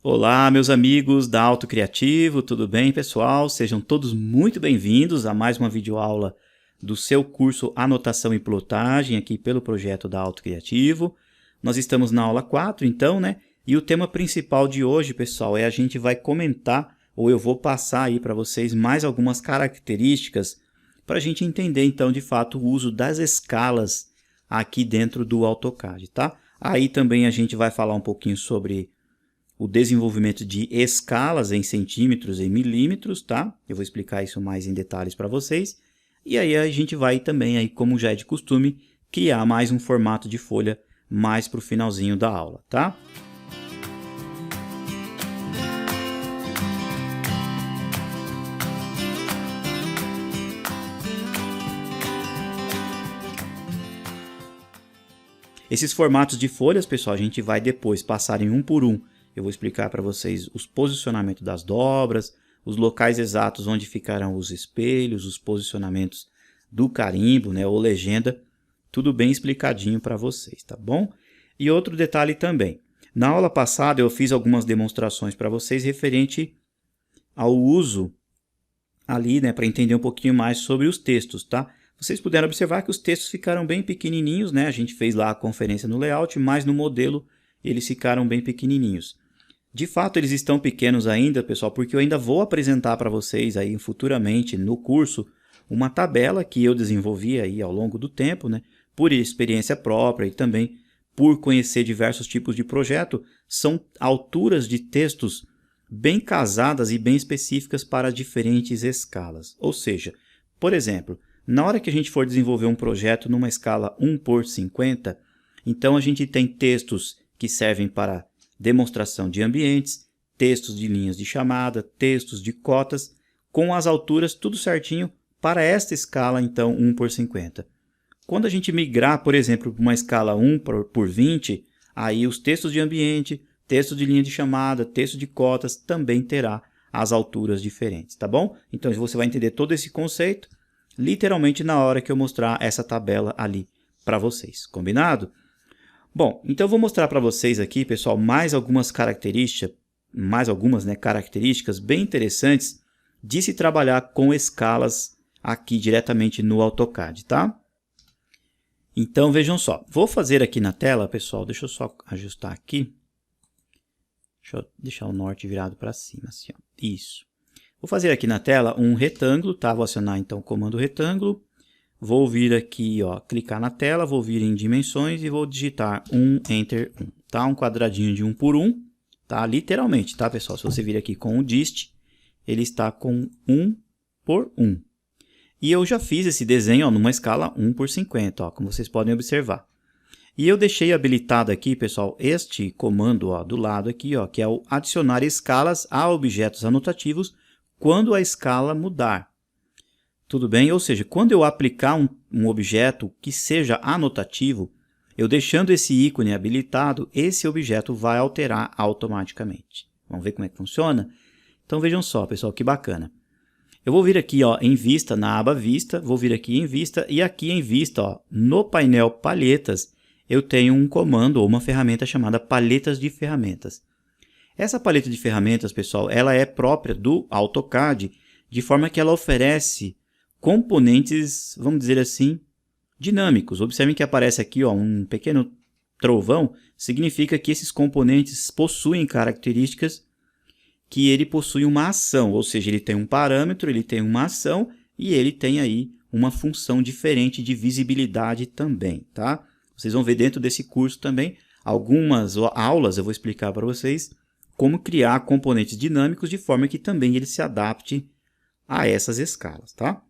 Olá, meus amigos da Auto Criativo, tudo bem, pessoal? Sejam todos muito bem-vindos a mais uma videoaula do seu curso Anotação e Plotagem aqui pelo projeto da Auto Criativo. Nós estamos na aula 4, então, né? E o tema principal de hoje, pessoal, a gente vai comentar, ou eu vou passar aí para vocês mais algumas características para a gente entender, então, de fato, o uso das escalas aqui dentro do AutoCAD, tá? Aí também a gente vai falar um pouquinho sobre o desenvolvimento de escalas em centímetros e milímetros, tá? Eu vou explicar isso mais em detalhes para vocês. E aí a gente vai também, aí, como já é de costume, criar mais um formato de folha mais para o finalzinho da aula, tá? Esses formatos de folhas, pessoal, a gente vai depois passar em um por um. Eu vou explicar para vocês os posicionamentos das dobras, os locais exatos onde ficarão os espelhos, os posicionamentos do carimbo, né, ou legenda, tudo bem explicadinho para vocês, tá bom? E outro detalhe também, na aula passada eu fiz algumas demonstrações para vocês referente ao uso ali, né, para entender um pouquinho mais sobre os textos, tá? Vocês puderam observar que os textos ficaram bem pequenininhos, né? A gente fez lá a conferência no layout, mas no modelo eles ficaram bem pequenininhos. De fato, eles estão pequenos ainda, pessoal, porque eu ainda vou apresentar para vocês aí futuramente no curso uma tabela que eu desenvolvi aí ao longo do tempo, né? Por experiência própria e também por conhecer diversos tipos de projeto, são alturas de textos bem casadas e bem específicas para diferentes escalas. Ou seja, por exemplo, na hora que a gente for desenvolver um projeto numa escala 1:50, então a gente tem textos que servem para demonstração de ambientes, textos de linhas de chamada, textos de cotas, com as alturas tudo certinho para esta escala, então 1:50. Quando a gente migrar, por exemplo, para uma escala 1:20, aí os textos de ambiente, texto de linha de chamada, texto de cotas também terá as alturas diferentes, tá bom? Então você vai entender todo esse conceito literalmente na hora que eu mostrar essa tabela ali para vocês, combinado? Bom, então eu vou mostrar para vocês aqui, pessoal, mais algumas características, características bem interessantes de se trabalhar com escalas aqui diretamente no AutoCAD, tá? Então vejam só, vou fazer aqui na tela, pessoal, deixa eu só ajustar aqui. Deixa eu deixar o norte virado para cima, assim, ó. Isso. Vou fazer aqui na tela um retângulo, tá? Vou acionar então o comando retângulo. Vou vir aqui, ó, clicar na tela, vou vir em dimensões e vou digitar Enter 1, tá? Um quadradinho de 1x1, tá? Literalmente, tá, pessoal? Se você vir aqui com o dist, ele está com 1x1. E eu já fiz esse desenho, ó, numa escala 1:50, ó, como vocês podem observar. E eu deixei habilitado aqui, pessoal, este comando, ó, do lado aqui, ó, que é o adicionar escalas a objetos anotativos quando a escala mudar. Tudo bem? Ou seja, quando eu aplicar um objeto que seja anotativo, eu deixando esse ícone habilitado, esse objeto vai alterar automaticamente. Vamos ver como é que funciona? Então vejam só, pessoal, que bacana. Eu vou vir aqui, ó, em Vista, na aba Vista, vou vir aqui em Vista e aqui em Vista, ó, no painel Palhetas, eu tenho um comando ou uma ferramenta chamada Paletas de Ferramentas. Essa paleta de ferramentas, pessoal, ela é própria do AutoCAD, de forma que ela oferece componentes, vamos dizer assim, dinâmicos. Observem que aparece aqui, ó, um pequeno trovão, significa que esses componentes possuem características que ele possui uma ação, ou seja, ele tem um parâmetro, ele tem uma ação e ele tem aí uma função diferente de visibilidade também, tá? Vocês vão ver dentro desse curso também algumas aulas, eu vou explicar para vocês como criar componentes dinâmicos de forma que também ele se adapte a essas escalas, tá?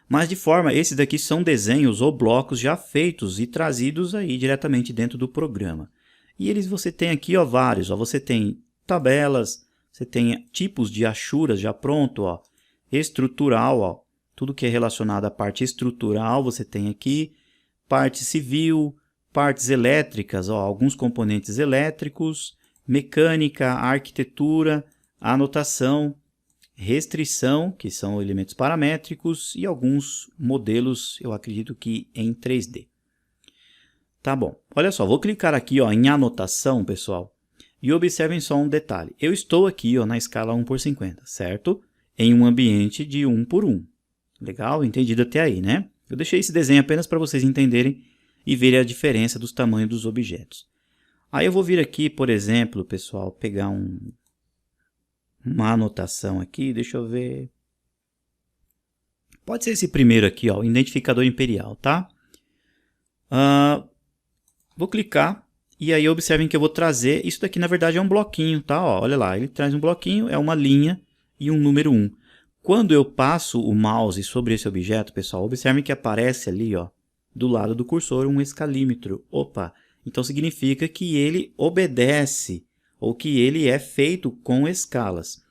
Mas de forma, esses daqui são desenhos ou blocos já feitos e trazidos aí diretamente dentro do programa. E eles você tem aqui, ó, vários, ó, você tem tabelas, você tem tipos de achuras já pronto, ó, estrutural, ó, tudo que é relacionado à parte estrutural você tem aqui, parte civil, partes elétricas, ó, alguns componentes elétricos, mecânica, arquitetura, anotação, restrição, que são elementos paramétricos, e alguns modelos, eu acredito que em 3D. Tá bom, olha só, vou clicar aqui, ó, em anotação, pessoal, E observem só um detalhe. Eu estou aqui ó, na escala 1/50, certo? Em um ambiente de 1/1. Legal? Entendido até aí, né? Eu deixei esse desenho apenas para vocês entenderem e verem a diferença dos tamanhos dos objetos. Aí eu vou vir aqui, por exemplo, pessoal, pegar uma anotação aqui. Deixa eu ver. Pode ser esse primeiro aqui, ó, identificador imperial, tá? Vou clicar e aí observem que eu vou trazer, isso daqui na verdade é um bloquinho, tá? Ó, olha lá, ele traz um bloquinho, é uma linha e um número 1. Quando eu passo o mouse sobre esse objeto, pessoal, observem que aparece ali, ó, do lado do cursor um escalímetro. Opa, então significa que ele obedece ou que ele é feito com escalas.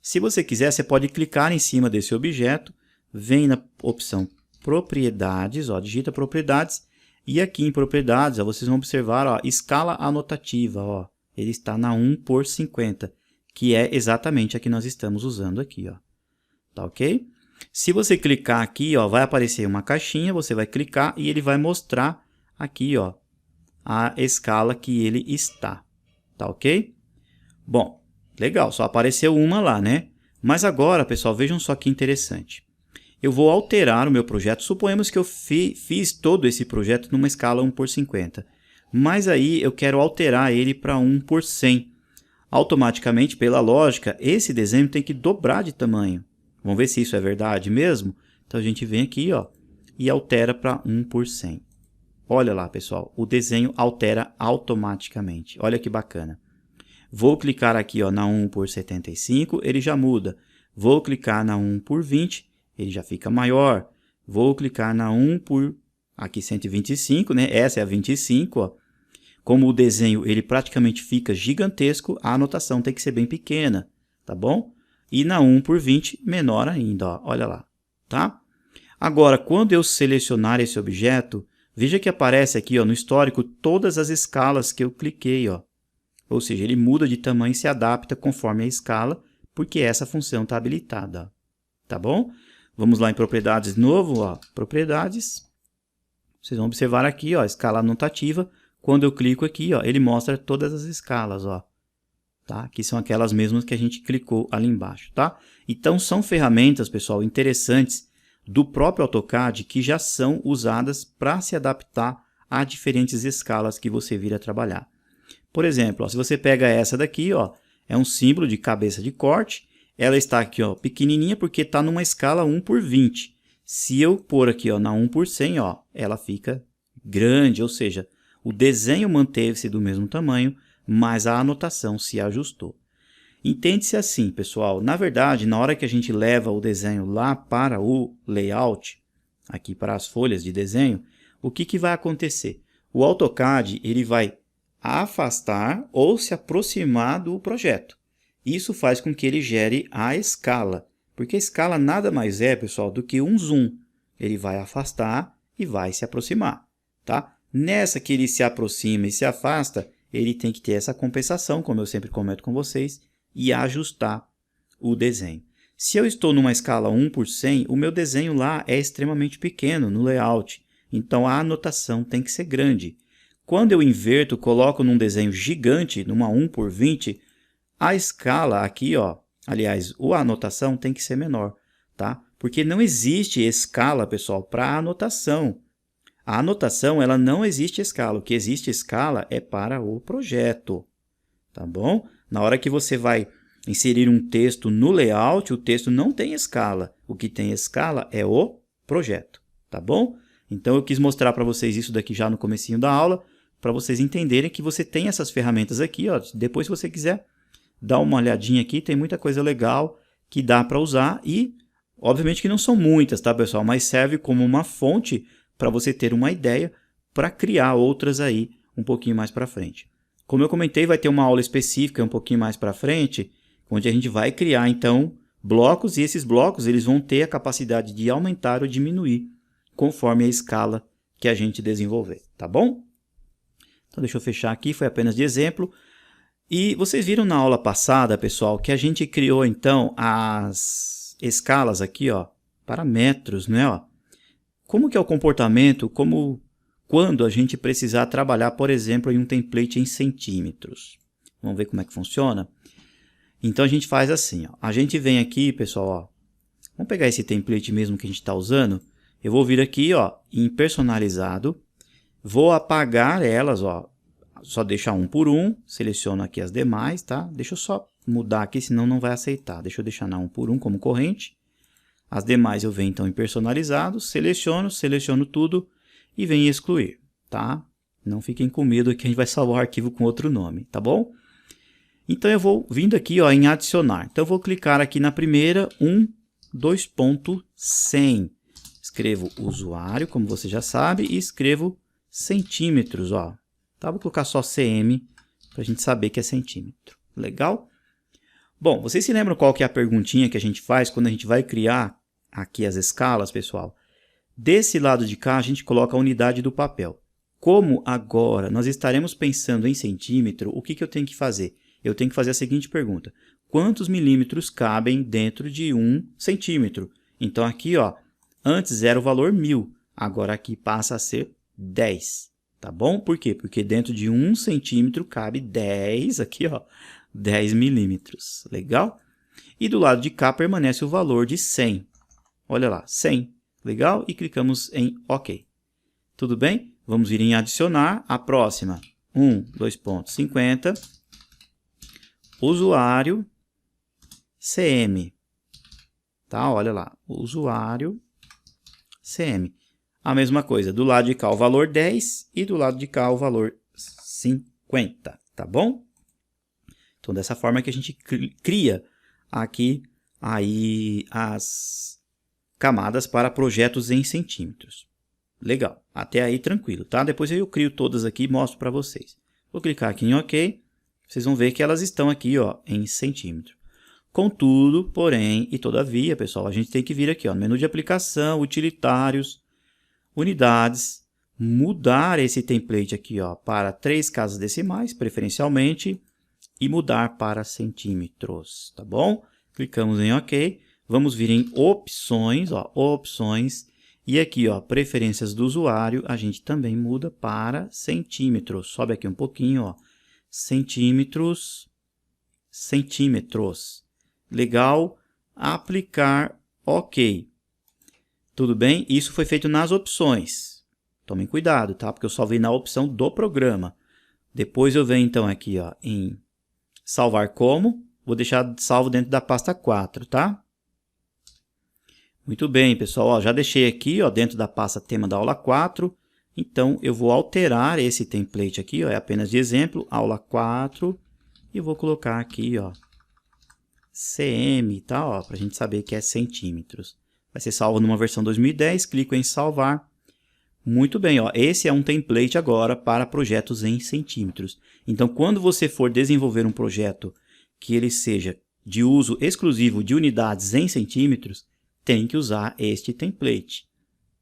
Se você quiser, você pode clicar em cima desse objeto, vem na opção propriedades, ó, digita propriedades, e aqui em propriedades ó, vocês vão observar ó, escala anotativa, ó, ele está na 1/50, que é exatamente a que nós estamos usando aqui. Ó. Tá ok? Se você clicar aqui, ó, vai aparecer uma caixinha, você vai clicar e ele vai mostrar aqui ó, a escala que ele está. Tá ok? Bom, legal, só apareceu uma lá, né? Mas agora, pessoal, vejam só que interessante. Eu vou alterar o meu projeto. Suponhamos que eu fiz todo esse projeto numa escala 1/50. Mas aí eu quero alterar ele para 1/100. Automaticamente, pela lógica, esse desenho tem que dobrar de tamanho. Vamos ver se isso é verdade mesmo? Então a gente vem aqui ó, e altera para 1/100. Olha lá, pessoal, o desenho altera automaticamente. Olha que bacana. Vou clicar aqui ó, na 1/75, ele já muda. Vou clicar na 1/20, ele já fica maior. Vou clicar na 1/125, né? Essa é a 25, ó. Como o desenho ele praticamente fica gigantesco, a anotação tem que ser bem pequena, tá bom? E na 1/20, menor ainda, ó. Olha lá, tá? Agora, quando eu selecionar esse objeto, veja que aparece aqui ó, no histórico todas as escalas que eu cliquei, ó. Ou seja, ele muda de tamanho e se adapta conforme a escala, porque essa função está habilitada. Ó. Tá bom? Vamos lá em propriedades de novo, ó. Propriedades. Vocês vão observar aqui, ó, escala anotativa. Quando eu clico aqui, ó, ele mostra todas as escalas, ó. Tá? Que são aquelas mesmas que a gente clicou ali embaixo, tá? Então são ferramentas, pessoal, interessantes do próprio AutoCAD que já são usadas para se adaptar a diferentes escalas que você vir a trabalhar. Por exemplo, ó, se você pega essa daqui, ó, é um símbolo de cabeça de corte. Ela está aqui ó, pequenininha porque está numa escala 1/20. Se eu pôr aqui ó, na 1/100, ó, ela fica grande, ou seja, o desenho manteve-se do mesmo tamanho, mas a anotação se ajustou. Entende-se assim, pessoal. Na verdade, na hora que a gente leva o desenho lá para o layout, aqui para as folhas de desenho, o que vai acontecer? O AutoCAD ele vai afastar ou se aproximar do projeto. Isso faz com que ele gere a escala, porque a escala nada mais é, pessoal, do que um zoom. Ele vai afastar e vai se aproximar, tá? Nessa que ele se aproxima e se afasta, ele tem que ter essa compensação, como eu sempre comento com vocês, e ajustar o desenho. Se eu estou numa escala 1/100, o meu desenho lá é extremamente pequeno no layout, então a anotação tem que ser grande. Quando eu inverto, coloco num desenho gigante, numa 1/20, a escala aqui, ó, aliás, a anotação tem que ser menor, tá? Porque não existe escala, pessoal, para anotação. A anotação, ela não existe escala. O que existe escala é para o projeto, tá bom? Na hora que você vai inserir um texto no layout, o texto não tem escala. O que tem escala é o projeto, tá bom? Então, eu quis mostrar para vocês isso daqui já no comecinho da aula, para vocês entenderem que você tem essas ferramentas aqui, ó. Depois, se você quiser, dá uma olhadinha aqui, tem muita coisa legal que dá para usar e, obviamente que não são muitas, tá, pessoal? Mas serve como uma fonte para você ter uma ideia para criar outras aí um pouquinho mais para frente. Como eu comentei, vai ter uma aula específica um pouquinho mais para frente, onde a gente vai criar, então, blocos e esses blocos eles vão ter a capacidade de aumentar ou diminuir conforme a escala que a gente desenvolver, tá bom? Então, deixa eu fechar aqui, foi apenas de exemplo. E vocês viram na aula passada, pessoal, que a gente criou, então, as escalas aqui, ó, para metros, né? Ó. Como que é o comportamento, quando a gente precisar trabalhar, por exemplo, em um template em centímetros? Vamos ver como é que funciona? Então a gente faz assim, ó. A gente vem aqui, pessoal, ó. Vamos pegar esse template mesmo que a gente está usando. Eu vou vir aqui, ó, em personalizado. Vou apagar elas, ó. Só deixar um por um. Seleciono aqui as demais, tá? Deixa eu só mudar aqui, senão não vai aceitar. Deixa eu deixar na um por um como corrente. As demais eu venho então em personalizado. Seleciono tudo e venho em excluir, tá? Não fiquem com medo que a gente vai salvar o arquivo com outro nome, tá bom? Então eu vou vindo aqui, ó, em adicionar. Então eu vou clicar aqui na primeira, 2.100. Escrevo usuário, como você já sabe, e escrevo centímetros, ó. Tá? Vou colocar só cm para a gente saber que é centímetro. Legal? Bom, vocês se lembram qual que é a perguntinha que a gente faz quando a gente vai criar aqui as escalas, pessoal? Desse lado de cá a gente coloca a unidade do papel. Como agora nós estaremos pensando em centímetro, o que eu tenho que fazer? Eu tenho que fazer a seguinte pergunta. Quantos milímetros cabem dentro de 1 centímetro? Então aqui, ó, antes era o valor 1000. Agora aqui passa a ser 10. Tá bom? Por quê? Porque dentro de 1 centímetro cabe 10, aqui, ó, 10 milímetros. Legal? E do lado de cá permanece o valor de 100. Olha lá, 100. Legal? E clicamos em OK. Tudo bem? Vamos vir em adicionar. A próxima, 2.50. Usuário CM. Tá? Olha lá, usuário CM. A mesma coisa, do lado de cá o valor 10 e do lado de cá o valor 50, tá bom? Então dessa forma que a gente cria aqui aí as camadas para projetos em centímetros. Legal, até aí tranquilo, tá? Depois eu crio todas aqui e mostro para vocês. Vou clicar aqui em OK. Vocês vão ver que elas estão aqui, ó, em centímetro. Contudo, porém e todavia, pessoal, a gente tem que vir aqui, ó, no menu de aplicação, utilitários, unidades, mudar esse template aqui, ó, para 3 casas decimais, preferencialmente, e mudar para centímetros, tá bom? Clicamos em OK. Vamos vir em opções, ó, opções, e aqui, ó, preferências do usuário, a gente também muda para centímetros. Sobe aqui um pouquinho, ó. Centímetros. Legal, aplicar OK. Tudo bem? Isso foi feito nas opções. Tomem cuidado, tá? Porque eu salvei na opção do programa. Depois eu venho então aqui, ó, em salvar como. Vou deixar salvo dentro da pasta 4, tá? Muito bem, pessoal. Ó, já deixei aqui, ó, dentro da pasta tema da aula 4. Então, eu vou alterar esse template aqui, ó, é apenas de exemplo, aula 4, e vou colocar aqui, ó, cm, tá, ó, para a gente saber que é centímetros. Vai ser salvo numa versão 2010, clico em salvar. Muito bem, ó, esse é um template agora para projetos em centímetros. Então, quando você for desenvolver um projeto que ele seja de uso exclusivo de unidades em centímetros, tem que usar este template,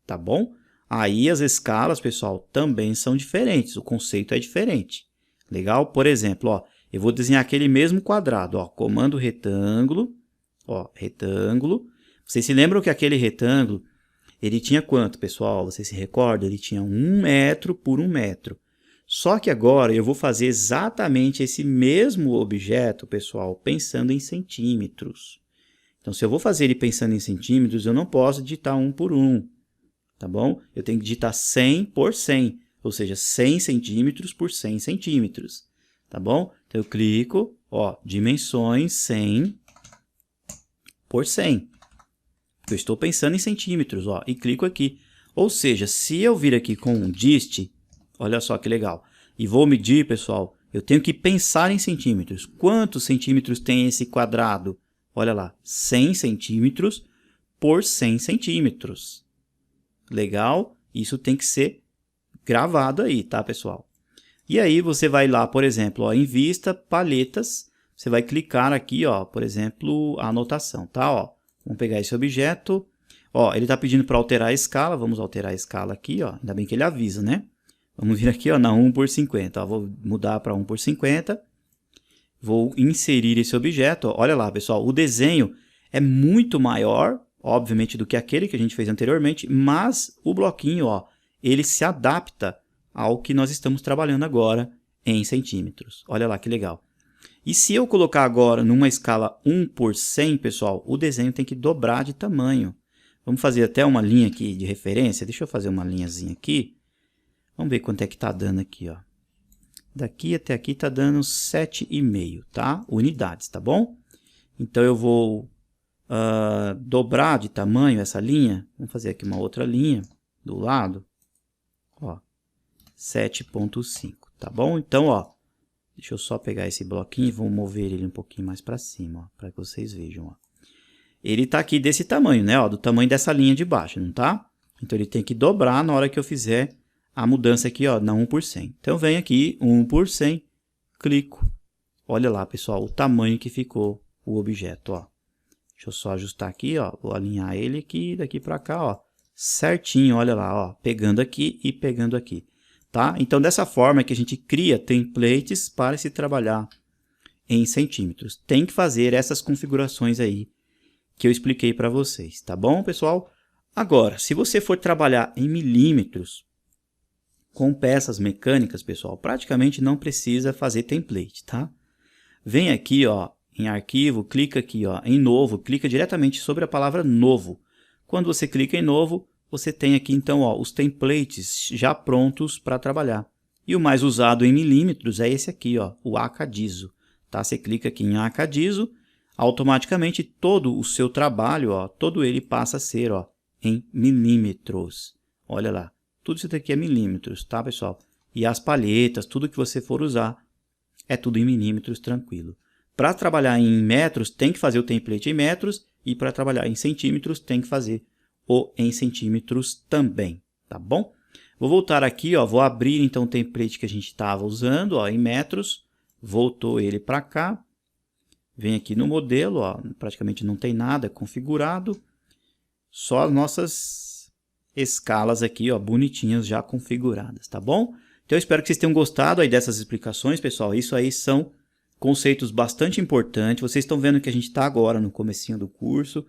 tá bom? Aí as escalas, pessoal, também são diferentes, o conceito é diferente. Legal? Por exemplo, ó, eu vou desenhar aquele mesmo quadrado, ó, comando retângulo, ó, retângulo. Vocês se lembram que aquele retângulo, ele tinha quanto, pessoal? Você se recorda? Ele tinha 1 metro por 1 metro. Só que agora eu vou fazer exatamente esse mesmo objeto, pessoal, pensando em centímetros. Então, se eu vou fazer ele pensando em centímetros, eu não posso digitar 1 por 1. Tá bom? Eu tenho que digitar 100 por 100, ou seja, 100 centímetros por 100 centímetros. Tá bom? Então, eu clico, ó, dimensões 100 por 100. Eu estou pensando em centímetros, ó, e clico aqui. Ou seja, se eu vir aqui com um dist, olha só que legal, e vou medir, pessoal, eu tenho que pensar em centímetros. Quantos centímetros tem esse quadrado? Olha lá, 100 centímetros por 100 centímetros. Legal? Isso tem que ser gravado aí, tá, pessoal? E aí você vai lá, por exemplo, ó, em vista, palhetas, você vai clicar aqui, ó, por exemplo, a anotação, tá? Ó, vamos pegar esse objeto, ó, ele está pedindo para alterar a escala, vamos alterar a escala aqui, ó, ainda bem que ele avisa, né? Vamos vir aqui, ó, na 1 por 50, ó, vou mudar para 1 por 50, vou inserir esse objeto, ó, olha lá, pessoal, o desenho é muito maior, obviamente, do que aquele que a gente fez anteriormente, mas o bloquinho, ó, ele se adapta ao que nós estamos trabalhando agora em centímetros. Olha lá que legal. E se eu colocar agora numa escala 1 por 100, pessoal, o desenho tem que dobrar de tamanho. Vamos fazer até uma linha aqui de referência. Deixa eu fazer uma linhazinha aqui. Vamos ver quanto é que está dando aqui, ó. Daqui até aqui está dando 7,5, tá? Unidades, tá bom? Então eu vou dobrar de tamanho essa linha. Vamos fazer aqui uma outra linha do lado. Ó, 7,5, tá bom? Então, ó, deixa eu só pegar esse bloquinho e vou mover ele um pouquinho mais para cima, para que vocês vejam, ó. Ele está aqui desse tamanho, né? Ó, do tamanho dessa linha de baixo, não tá? Então ele tem que dobrar na hora que eu fizer a mudança aqui, ó, na 1 por 100. Então vem aqui, 1 por 100, clico. Olha lá, pessoal, o tamanho que ficou o objeto, ó. Deixa eu só ajustar aqui, ó. Vou alinhar ele aqui, daqui para cá, ó. Certinho, olha lá, ó. Pegando aqui e pegando aqui, tá? Então dessa forma é que a gente cria templates para se trabalhar em centímetros. Tem que fazer essas configurações aí que eu expliquei para vocês, tá bom, pessoal? Agora, se você for trabalhar em milímetros com peças mecânicas, pessoal, praticamente não precisa fazer template, tá? Vem aqui, ó, em arquivo, clica aqui, ó, em novo, clica diretamente sobre a palavra novo. Quando você clica em novo, você tem aqui então, ó, os templates já prontos para trabalhar. E o mais usado em milímetros é esse aqui, ó, o Acadizo, tá? Você clica aqui em Acadizo, automaticamente todo o seu trabalho, ó, todo ele passa a ser, ó, em milímetros. Olha lá, tudo isso daqui é milímetros, tá, pessoal? E as palhetas, tudo que você for usar, é tudo em milímetros, tranquilo. Para trabalhar em metros, tem que fazer o template em metros, e para trabalhar em centímetros, tem que fazer o em centímetros também, tá bom? Vou voltar aqui, ó, vou abrir então o template que a gente estava usando, ó, em metros, voltou ele para cá. Vem aqui no modelo, ó, praticamente não tem nada configurado, só as nossas escalas aqui, ó, bonitinhas já configuradas, tá bom? Então eu espero que vocês tenham gostado aí dessas explicações, pessoal. Isso aí são conceitos bastante importantes. Vocês estão vendo que a gente está agora no comecinho do curso,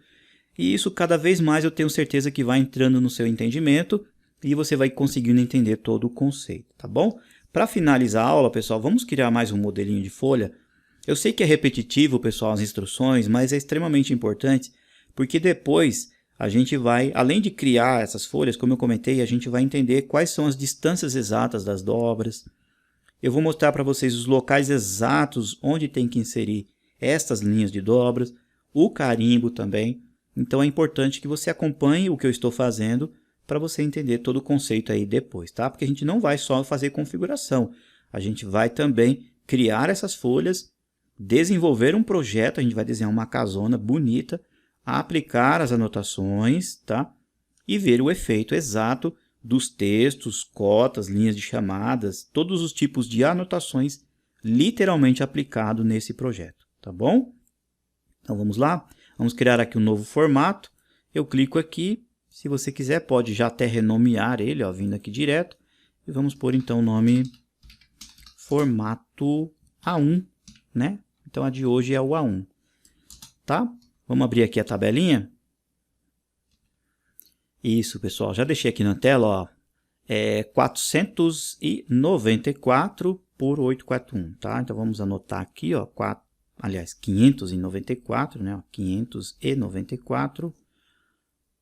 e isso cada vez mais eu tenho certeza que vai entrando no seu entendimento e você vai conseguindo entender todo o conceito, tá bom? Para finalizar a aula, pessoal, vamos criar mais um modelinho de folha. Eu sei que é repetitivo, pessoal, as instruções, mas é extremamente importante, porque depois a gente vai, além de criar essas folhas, como eu comentei, a gente vai entender quais são as distâncias exatas das dobras. Eu vou mostrar para vocês os locais exatos onde tem que inserir estas linhas de dobras, o carimbo também. Então é importante que você acompanhe o que eu estou fazendo para você entender todo o conceito aí depois, tá? Porque a gente não vai só fazer configuração, a gente vai também criar essas folhas, desenvolver um projeto, a gente vai desenhar uma casona bonita, aplicar as anotações, tá? E ver o efeito exato dos textos, cotas, linhas de chamadas, todos os tipos de anotações literalmente aplicado nesse projeto, tá bom? Então vamos lá, vamos criar aqui um novo formato, eu clico aqui, se você quiser pode já até renomear ele, ó, vindo aqui direto, e vamos pôr então o nome formato A1, né? Então a de hoje é o A1, tá? Vamos abrir aqui a tabelinha. Isso, pessoal, já deixei aqui na tela, ó, 494 por 841, tá? Então vamos anotar aqui, ó, 594, né? Ó, 594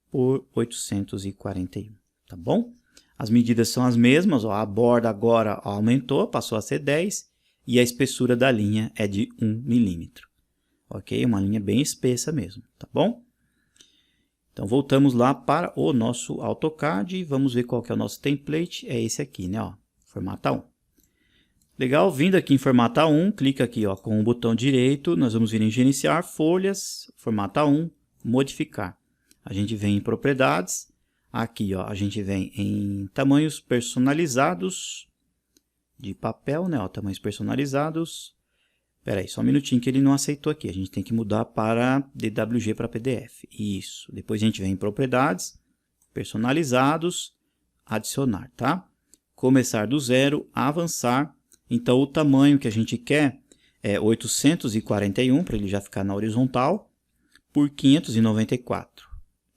por 841, tá bom? As medidas são as mesmas, ó, a borda agora aumentou, passou a ser 10 e a espessura da linha é de 1 milímetro, ok? Uma linha bem espessa mesmo, tá bom? Então voltamos lá para o nosso AutoCAD e vamos ver qual que é o nosso template, é esse aqui, né, ó, formato A1. Legal, vindo aqui em formato A1, clica aqui, ó, com o botão direito, nós vamos vir em gerenciar folhas, formato A1, modificar. A gente vem em propriedades, aqui, ó, a gente vem em tamanhos personalizados de papel, né, ó, tamanhos personalizados. Espera aí, só um minutinho que ele não aceitou aqui. A gente tem que mudar para DWG para PDF. Isso. Depois a gente vem em propriedades, personalizados, adicionar, tá? Começar do zero, avançar. Então o tamanho que a gente quer é 841, para ele já ficar na horizontal, por 594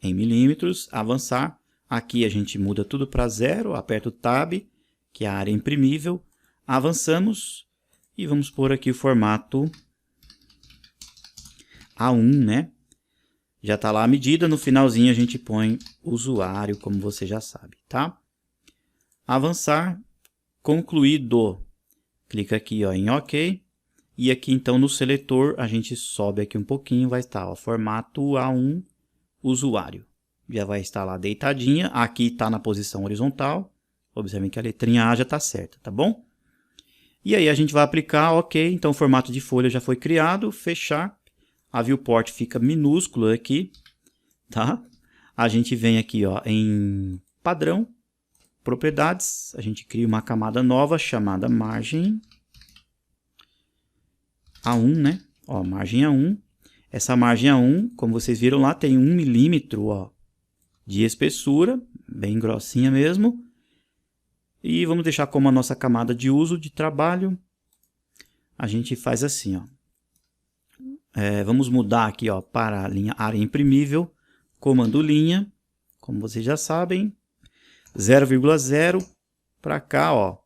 em milímetros, avançar. Aqui a gente muda tudo para zero, aperta o Tab, que é a área imprimível, avançamos. E vamos pôr aqui o formato A1, né? Já está lá a medida, no finalzinho a gente põe usuário, como você já sabe, tá? Avançar, concluído. Clica aqui ó, em OK. E aqui então no seletor a gente sobe aqui um pouquinho, vai estar ó, formato A1 usuário. Já vai estar lá deitadinha, aqui está na posição horizontal. Observem que a letrinha A já está certa, tá bom? E aí a gente vai aplicar, OK, então o formato de folha já foi criado, fechar. A viewport fica minúscula aqui, tá? A gente vem aqui ó, em padrão, propriedades, a gente cria uma camada nova chamada margem A1, né? Ó, margem A1. Essa margem A1, como vocês viram lá, tem 1 milímetro ó, de espessura, bem grossinha mesmo. E vamos deixar como a nossa camada de uso de trabalho. A gente faz assim, ó. Vamos mudar aqui ó, para a linha área imprimível, comando linha, como vocês já sabem, 0,0 para cá, ó,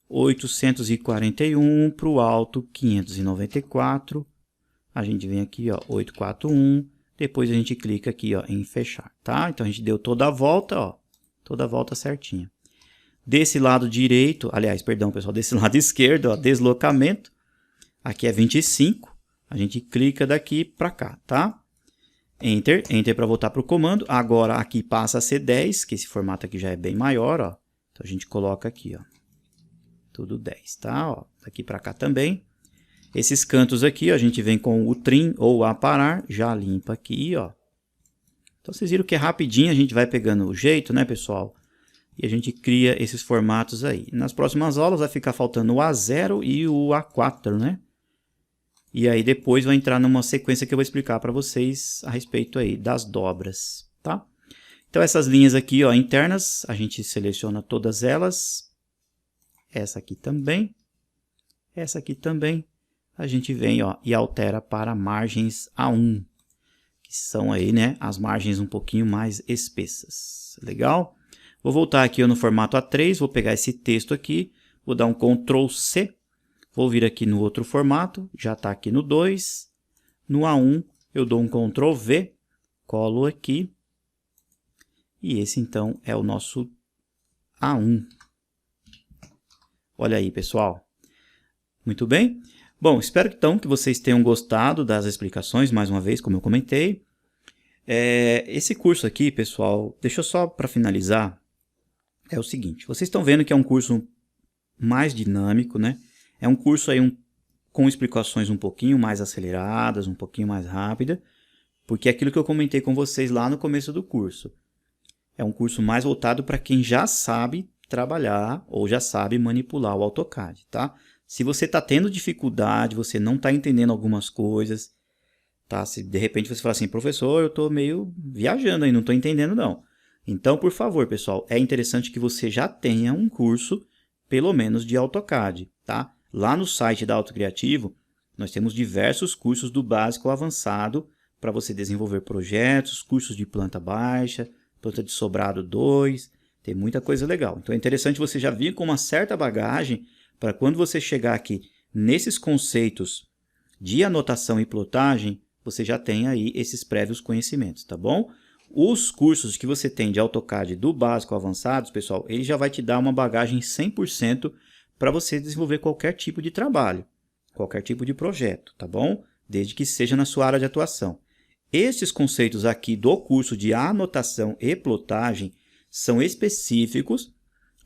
841 para o alto, 594, a gente vem aqui ó, 841, depois a gente clica aqui ó, em fechar, tá? Então a gente deu toda a volta, ó, toda a volta certinha. Desse lado direito, aliás, perdão pessoal, desse lado esquerdo, ó, deslocamento, aqui é 25. A gente clica daqui para cá, tá? Enter, Enter para voltar para o comando. Agora aqui passa a ser 10, que esse formato aqui já é bem maior, ó. Então a gente coloca aqui, ó. Tudo 10, tá? Ó, daqui para cá também. Esses cantos aqui, ó, a gente vem com o trim ou aparar, já limpa aqui, ó. Então vocês viram que é rapidinho, a gente vai pegando o jeito, né, pessoal? E a gente cria esses formatos aí. Nas próximas aulas vai ficar faltando o A0 e o A4, né? E aí depois vai entrar numa sequência que eu vou explicar para vocês a respeito aí das dobras, tá? Então essas linhas aqui, ó, internas, a gente seleciona todas elas. Essa aqui também. Essa aqui também. A gente vem, ó, e altera para margens A1, que são aí, né, as margens um pouquinho mais espessas. Legal? Vou voltar aqui ó, no formato A3, vou pegar esse texto aqui, vou dar um Ctrl C. Vou vir aqui no outro formato, já está aqui no 2. No A1 eu dou um Ctrl V, colo aqui. E esse então é o nosso A1. Olha aí pessoal. Muito bem. Bom, espero então que vocês tenham gostado das explicações, mais uma vez, como eu comentei. Esse curso aqui, pessoal, deixa eu só para finalizar, é o seguinte. Vocês estão vendo que é um curso mais dinâmico, né? É um curso aí com explicações um pouquinho mais aceleradas, um pouquinho mais rápida, porque é aquilo que eu comentei com vocês lá no começo do curso. É um curso mais voltado para quem já sabe trabalhar ou já sabe manipular o AutoCAD, tá? Se você está tendo dificuldade, você não está entendendo algumas coisas, tá? Se de repente você fala assim, professor, eu estou meio viajando aí, não estou entendendo não. Então, por favor, pessoal, é interessante que você já tenha um curso, pelo menos de AutoCAD, tá? Lá no site da AutoCriativo, nós temos diversos cursos do básico ao avançado para você desenvolver projetos, cursos de planta baixa, planta de sobrado 2, tem muita coisa legal. Então é interessante você já vir com uma certa bagagem para quando você chegar aqui nesses conceitos de anotação e plotagem, você já tem aí esses prévios conhecimentos, tá bom? Os cursos que você tem de AutoCAD do básico ao avançado, pessoal, ele já vai te dar uma bagagem 100% para você desenvolver qualquer tipo de trabalho, qualquer tipo de projeto, tá bom? Desde que seja na sua área de atuação. Esses conceitos aqui do curso de anotação e plotagem são específicos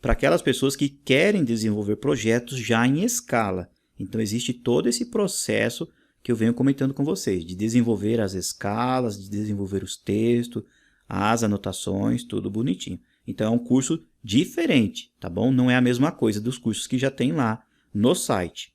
para aquelas pessoas que querem desenvolver projetos já em escala. Então existe todo esse processo que eu venho comentando com vocês, de desenvolver as escalas, de desenvolver os textos, as anotações, tudo bonitinho. Então é um curso diferente, tá bom? Não é a mesma coisa dos cursos que já tem lá no site.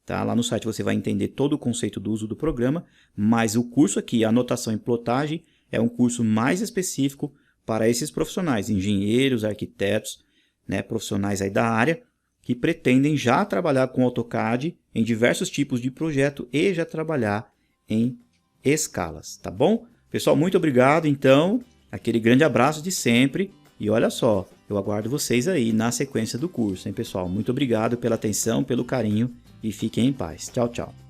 Tá? Lá no site você vai entender todo o conceito do uso do programa, mas o curso aqui, Anotação e Plotagem, é um curso mais específico para esses profissionais, engenheiros, arquitetos, né, profissionais aí da área, que pretendem já trabalhar com AutoCAD em diversos tipos de projeto e já trabalhar em escalas, tá bom? Pessoal, muito obrigado, então, aquele grande abraço de sempre. E olha só, eu aguardo vocês aí na sequência do curso, hein, pessoal? Muito obrigado pela atenção, pelo carinho e fiquem em paz. Tchau, tchau.